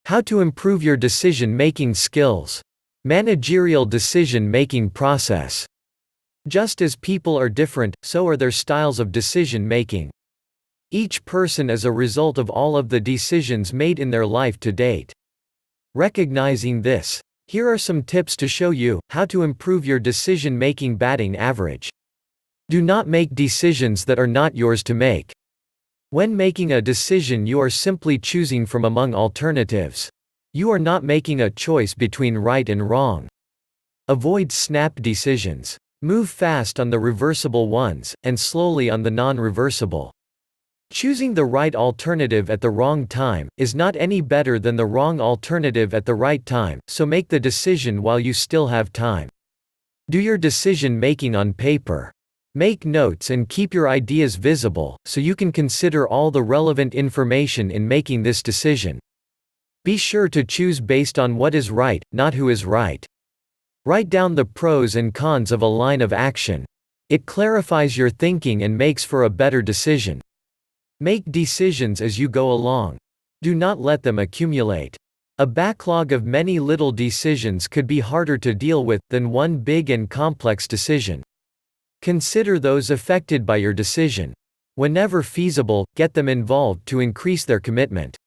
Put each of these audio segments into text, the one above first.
How to improve your decision-making skills. Managerial decision-making process. Just as people are different, so are their styles of decision-making. Each person is a result of all of the decisions made in their life to date. Recognizing this, here are some tips to show you how to improve your decision-making batting average. Do not make decisions that are not yours to make. When making a decision, you are simply choosing from among alternatives. You are not making a choice between right and wrong. Avoid snap decisions. Move fast on the reversible ones, and slowly on the non-reversible. Choosing the right alternative at the wrong time is not any better than the wrong alternative at the right time, so make the decision while you still have time. Do your decision-making on paper. Make notes and keep your ideas visible, so you can consider all the relevant information in making this decision. Be sure to choose based on what is right, not who is right. Write down the pros and cons of a line of action. It clarifies your thinking and makes for a better decision. Make decisions as you go along. Do not let them accumulate. A backlog of many little decisions could be harder to deal with than one big and complex decision. Consider those affected by your decision. Whenever feasible, get them involved to increase their commitment.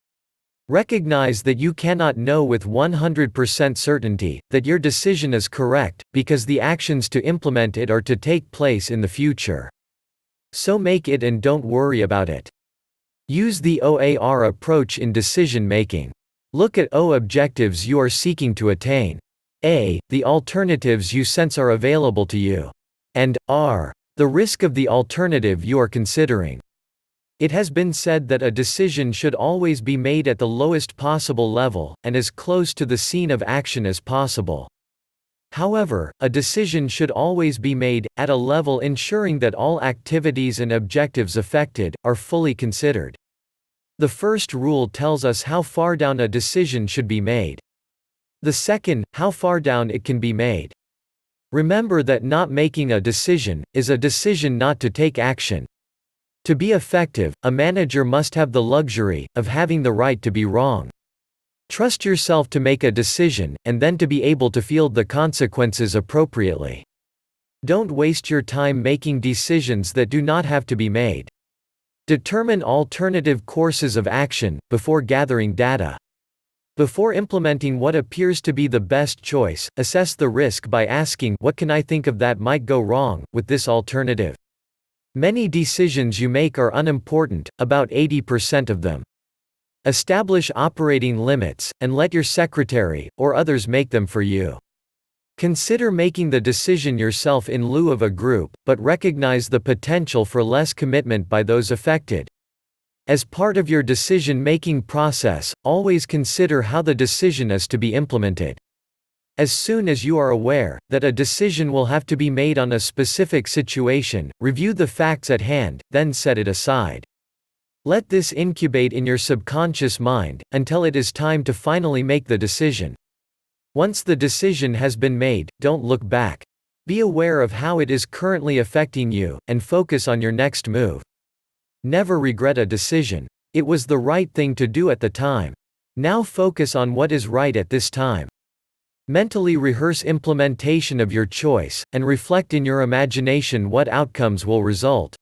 Recognize that you cannot know with 100% certainty that your decision is correct, because the actions to implement it are to take place in the future. So make it and don't worry about it. Use the OAR approach in decision-making. Look at O objectives you are seeking to attain. A, the alternatives you sense are available to you. And R, the risk of the alternative you are considering. It has been said that a decision should always be made at the lowest possible level, and as close to the scene of action as possible. However, a decision should always be made, at a level ensuring that all activities and objectives affected are fully considered. The first rule tells us how far down a decision should be made. The second, how far down it can be made. Remember that not making a decision is a decision not to take action. To be effective, a manager must have the luxury of having the right to be wrong. Trust yourself to make a decision, and then to be able to field the consequences appropriately. Don't waste your time making decisions that do not have to be made. Determine alternative courses of action before gathering data. Before implementing what appears to be the best choice, assess the risk by asking, what can I think of that might go wrong with this alternative? Many decisions you make are unimportant, about 80% of them. Establish operating limits, and let your secretary, or others make them for you. Consider making the decision yourself in lieu of a group, but recognize the potential for less commitment by those affected. As part of your decision-making process, always consider how the decision is to be implemented. As soon as you are aware that a decision will have to be made on a specific situation, review the facts at hand, then set it aside. Let this incubate in your subconscious mind, until it is time to finally make the decision. Once the decision has been made, don't look back. Be aware of how it is currently affecting you, and focus on your next move. Never regret a decision. It was the right thing to do at the time. Now focus on what is right at this time. Mentally rehearse implementation of your choice, and reflect in your imagination what outcomes will result.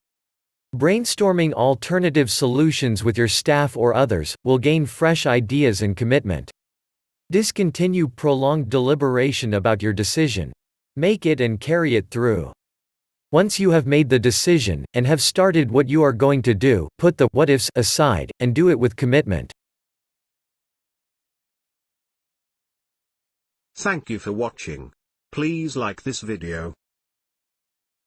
Brainstorming alternative solutions with your staff or others will gain fresh ideas and commitment. Discontinue prolonged deliberation about your decision. Make it and carry it through. Once you have made the decision, and have started what you are going to do, put the what-ifs aside, and do it with commitment. Thank you for watching. Please like this video,